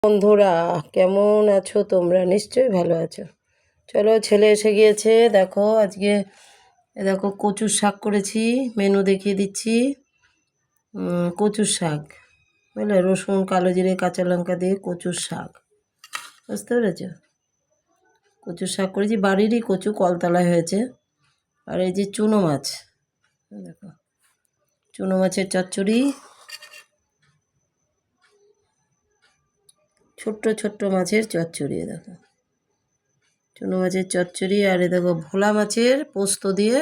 বন্ধুরা, কেমন আছো তোমরা? নিশ্চয়ই ভালো আছো। চলো, ছেলে এসে গিয়েছে। দেখো আজকে দেখো কচুর শাক করেছি। মেনু দেখিয়ে দিচ্ছি। কচুর শাক, বুঝলে, রসুন, কালো জিরে, কাঁচা লঙ্কা দিয়ে কচুর শাক। বুঝতে পেরেছ? কচুর শাক করেছি, বাড়িরই কচু, কলতলায় হয়েছে। আর এই যে চুনো মাছ, দেখো চুনো মাছের চচ্চড়ি, ছোট্ট ছোট্ট মাছের চচ্চড়ি। দেখো চুনো মাছের চচ্চড়ি। আর এ দেখো ভোলা মাছের পোস্ত দিয়ে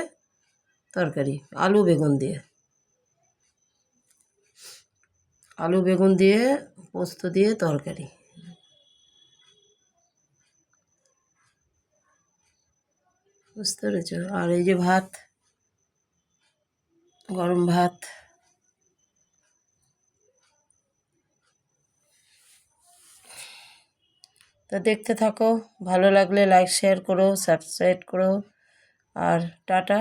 তরকারি, আলু বেগুন দিয়ে, আলু বেগুন দিয়ে পোস্ত দিয়ে তরকারি। বুঝতে পেরেছ? আর এই যে ভাত, গরম ভাত। তা দেখতে থাকো, ভালো লাগলে লাইক শেয়ার করো, সাবস্ক্রাইব করো। আর টাটা।